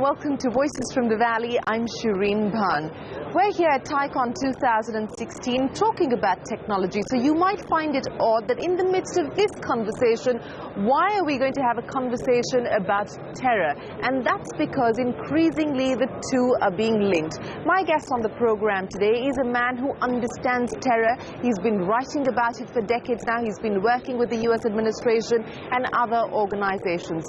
welcome to Voices from the Valley. I'm Shereen Bhan. We're here at TICON 2016 talking about technology, so you might find it odd that in the midst of this conversation, why are we going to have a conversation about terror? And that's because increasingly the two are being linked. My guest on the program today is a man who understands terror. He's been writing about it for decades now. He's been working with the US administration and other organizations.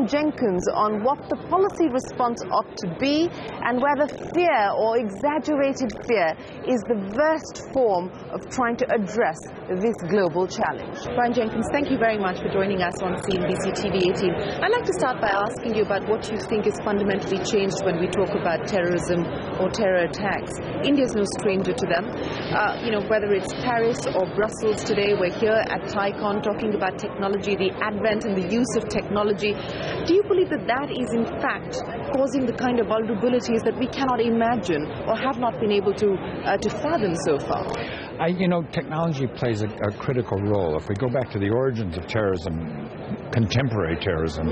Jenkins on what the policy response ought to be and whether fear or exaggerated fear is the worst form of trying to address this global challenge. Jenkins, thank you very much for joining us on CNBC TV 18. I'd like to start by asking you about what you think is fundamentally changed when we talk about terrorism or terror attacks. India's no stranger to them. Whether it's Paris or Brussels today, we're here at TICON talking about technology, the advent and the use of technology. Do you believe that that is in fact causing the kind of vulnerabilities that we cannot imagine or have not been able to fathom so far? Technology plays a critical role. If we go back to the origins of terrorism, contemporary terrorism,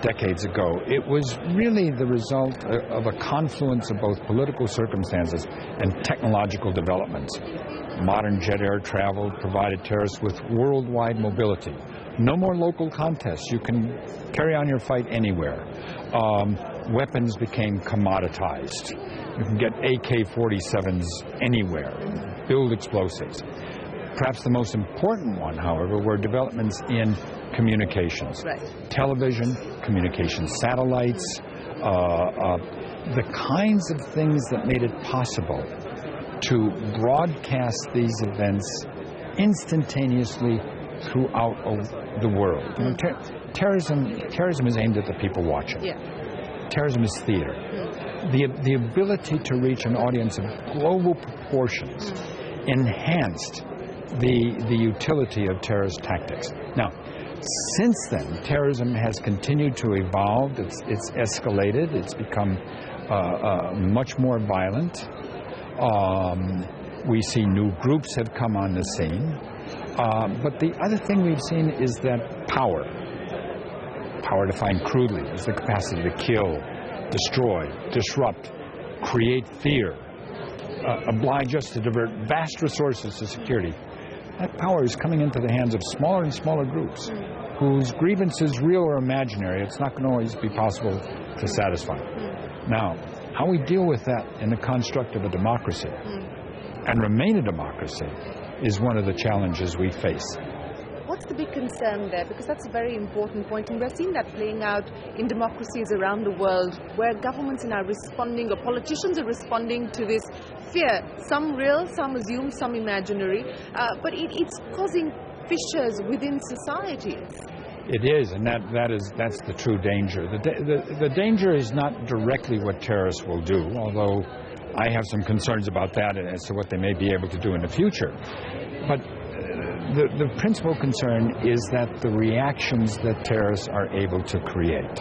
decades ago, it was really the result of a confluence of both political circumstances and technological developments. Modern jet air travel provided terrorists with worldwide mobility. No more local contests. You can carry on your fight anywhere. Weapons became commoditized. You can get AK-47s anywhere, build explosives. Perhaps the most important one, however, were developments in communications. Right. Television, communication satellites, the kinds of things that made it possible to broadcast these events instantaneously throughout the world. Terrorism is aimed at the people watching. Yeah. Terrorism is theater. The ability to reach an audience of global proportions enhanced the utility of terrorist tactics. Now, since then, terrorism has continued to evolve. It's escalated. It's become much more violent. We see new groups have come on the scene. But the other thing we've seen is that power, defined crudely, is the capacity to kill, destroy, disrupt, create fear, oblige us to divert vast resources to security. That power is coming into the hands of smaller and smaller groups whose grievances, real or imaginary, it's not going to always be possible to satisfy. Now, how we deal with that in the construct of a democracy and remain a democracy is one of the challenges we face. What's the big concern there? Because that's a very important point, and we're seeing that playing out in democracies around the world, where governments are now responding, or politicians are responding to this fear. Some real, some assumed, some imaginary, but it's causing fissures within societies. It is, and that's the true danger. The danger is not directly what terrorists will do, although I have some concerns about that as to what they may be able to do in the future. But the principal concern is that the reactions that terrorists are able to create.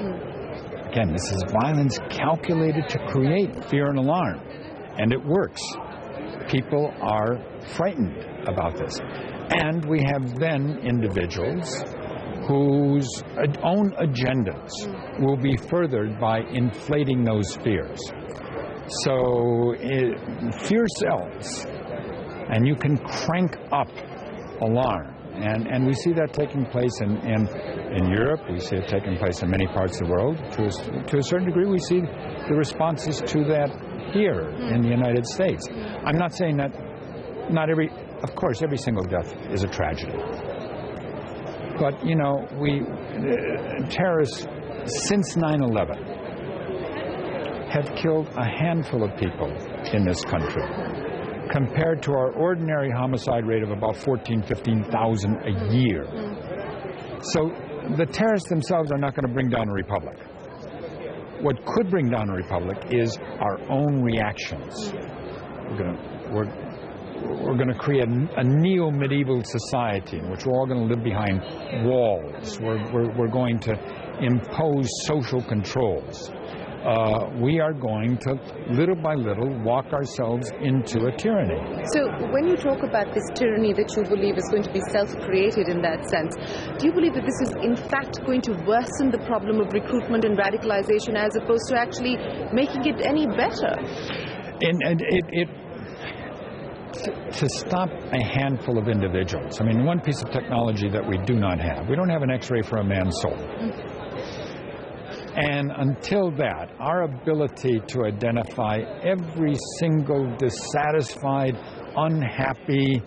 Again, this is violence calculated to create fear and alarm, and it works. People are frightened about this. And we have then individuals whose own agendas will be furthered by inflating those fears. So fear sells, and you can crank up alarm. And we see that taking place in Europe. We see it taking place in many parts of the world. To a certain degree, we see the responses to that here in the United States. I'm not saying that of course, every single death is a tragedy. But, terrorists since 9/11 have killed a handful of people in this country, compared to our ordinary homicide rate of about 15,000 a year. So the terrorists themselves are not going to bring down a republic. What could bring down a republic is our own reactions. We're going to create a neo-medieval society in which we're all going to live behind walls. We're going to impose social controls. we are going to, little by little, walk ourselves into a tyranny. So when you talk about this tyranny that you believe is going to be self-created in that sense, do you believe that this is in fact going to worsen the problem of recruitment and radicalization as opposed to actually making it any better? To stop a handful of individuals. I mean, one piece of technology that we do not have, we don't have an X-ray for a man's soul. And until that, our ability to identify every single dissatisfied, unhappy,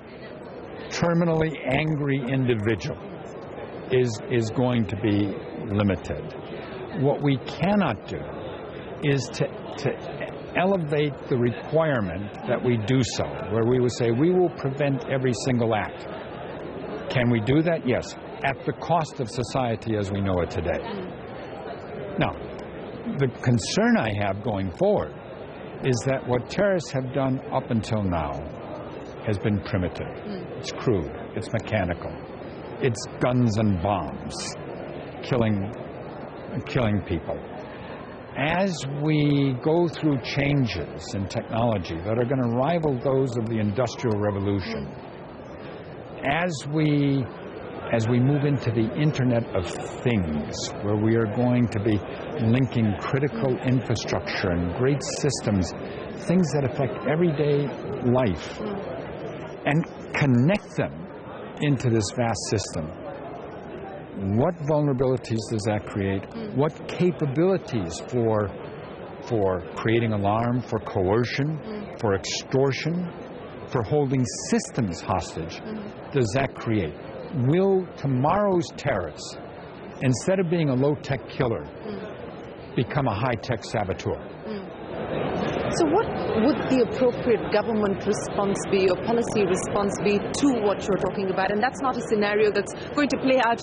terminally angry individual is going to be limited. What we cannot do is to elevate the requirement that we do so, where we would say we will prevent every single act. Can we do that? Yes, at the cost of society as we know it today. Now, the concern I have going forward is that what terrorists have done up until now has been primitive. It's crude, it's mechanical, it's guns and bombs, killing people. As we go through changes in technology that are going to rival those of the Industrial Revolution, as we move into the Internet of Things, where we are going to be linking critical infrastructure and great systems, things that affect everyday life, and connect them into this vast system, what vulnerabilities does that create? What capabilities for creating alarm, for coercion, for extortion, for holding systems hostage does that create? Will tomorrow's terrorists, instead of being a low-tech killer, become a high-tech saboteur? So what would the appropriate government response be, or policy response be to what you're talking about? And that's not a scenario that's going to play out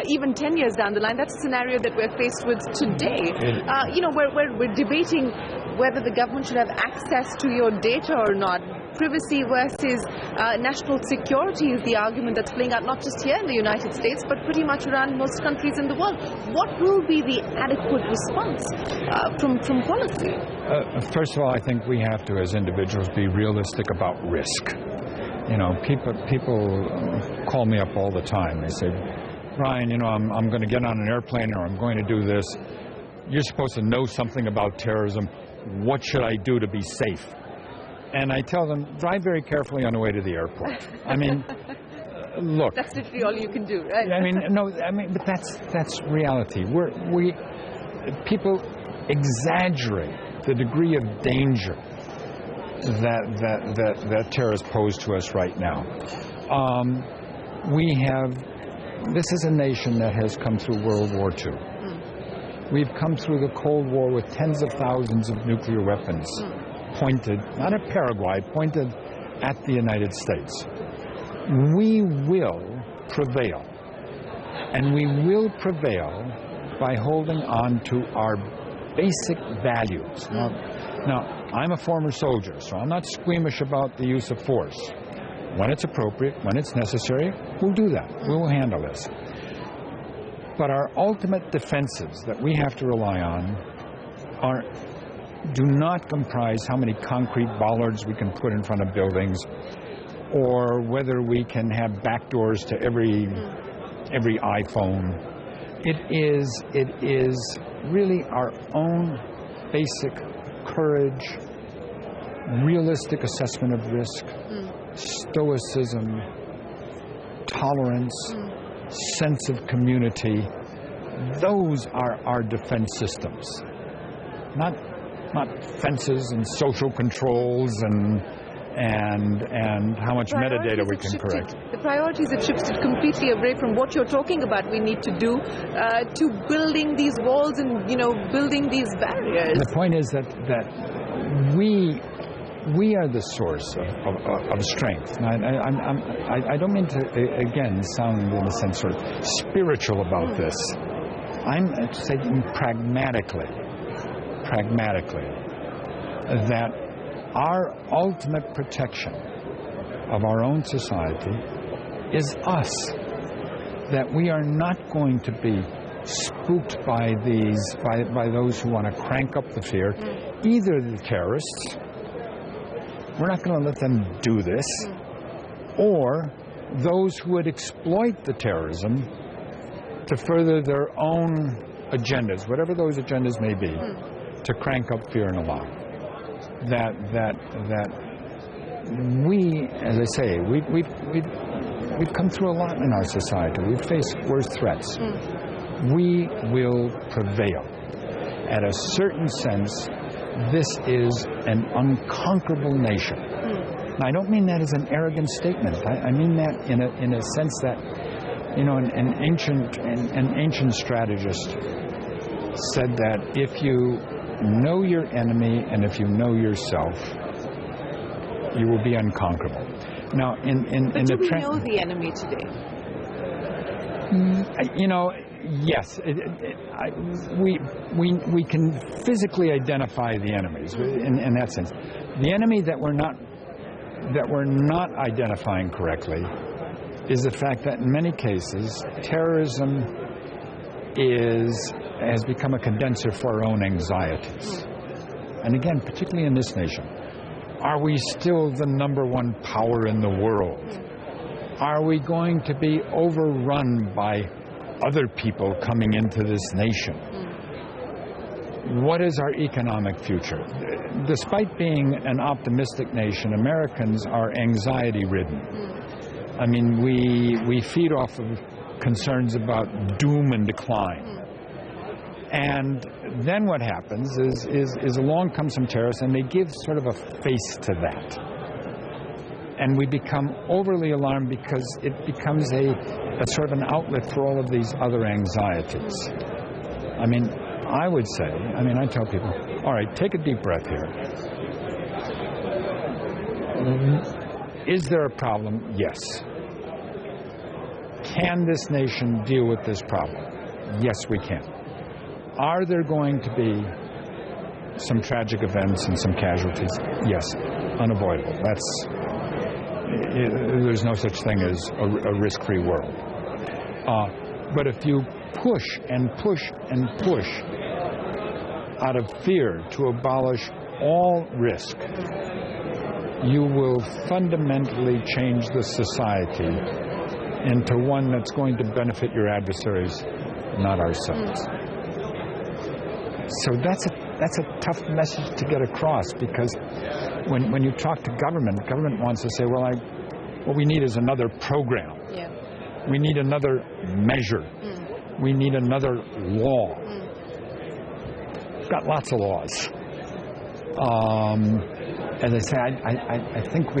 even 10 years down the line. That's a scenario that we're faced with today. We're debating whether the government should have access to your data or not. Privacy versus national security is the argument that's playing out not just here in the United States, but pretty much around most countries in the world. What will be the adequate response from policy? First of all, I think we have to, as individuals, be realistic about risk. You know, people call me up all the time. They say, Brian, I'm going to get on an airplane or I'm going to do this. You're supposed to know something about terrorism. What should I do to be safe? And I tell them, drive very carefully on the way to the airport. I mean, look. That's literally all you can do, right? But that's reality. People exaggerate the degree of danger that terrorists pose to us right now. This is a nation that has come through World War II. We've come through the Cold War with tens of thousands of nuclear weapons pointed, not at Paraguay, pointed at the United States. We will prevail. And we will prevail by holding on to our basic values. Now, I'm a former soldier, so I'm not squeamish about the use of force. When it's appropriate, when it's necessary, we'll do that. We will handle this. But our ultimate defenses that we have to rely on do not comprise how many concrete bollards we can put in front of buildings, or whether we can have backdoors to every iPhone. It is really our own basic courage, realistic assessment of risk, stoicism, tolerance, sense of community. Those are our defense systems. Not fences and social controls and how much metadata we can correct. The priorities have shifted completely away from what you're talking about we need to do to building these walls and building these barriers. The point is that we are the source of strength. I don't mean to again sound in a sense sort of spiritual about this. I'm saying pragmatically that our ultimate protection of our own society is us. That we are not going to be spooked by by those who want to crank up the fear. Either the terrorists, we're not going to let them do this, or those who would exploit the terrorism to further their own agendas, whatever those agendas may be, to crank up fear and alarm. That we, as I say, we've come through a lot in our society. We've faced worse threats. We will prevail. At a certain sense, this is an unconquerable nation. Now, I don't mean that as an arrogant statement. I mean that in a sense that, you know, an ancient strategist said that if you know your enemy and if you know yourself, you will be unconquerable. Now, do we know the enemy today? You know, yes, we can physically identify the enemies in that sense. The enemy that we're not identifying correctly is the fact that in many cases terrorism has become a condenser for our own anxieties. And again, particularly in this nation, are we still the number one power in the world? Are we going to be overrun by other people coming into this nation? What is our economic future? Despite being an optimistic nation, Americans are anxiety-ridden. I mean, we feed off of concerns about doom and decline. And then what happens is along comes some terrorists and they give sort of a face to that. And we become overly alarmed because it becomes a sort of an outlet for all of these other anxieties. I mean, I would say, I tell people, all right, take a deep breath here. Is there a problem? Yes. Can this nation deal with this problem? Yes, we can. Are there going to be some tragic events and some casualties? Yes, unavoidable. There's no such thing as a risk-free world. But if you push and push and push out of fear to abolish all risk, you will fundamentally change the society into one that's going to benefit your adversaries, not ourselves. So that's a tough message to get across, because when you talk to government wants to say, well, what we need is another program. Yeah. We need another measure. We need another law. We've got lots of laws. As I say, I think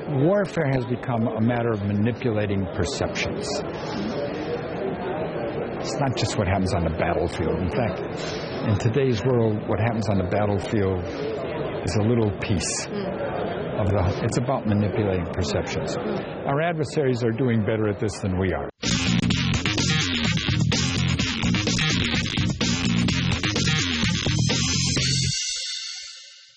warfare has become a matter of manipulating perceptions. It's not just what happens on the battlefield. In fact, in today's world, what happens on the battlefield is a little piece of it's about manipulating perceptions. Our adversaries are doing better at this than we are.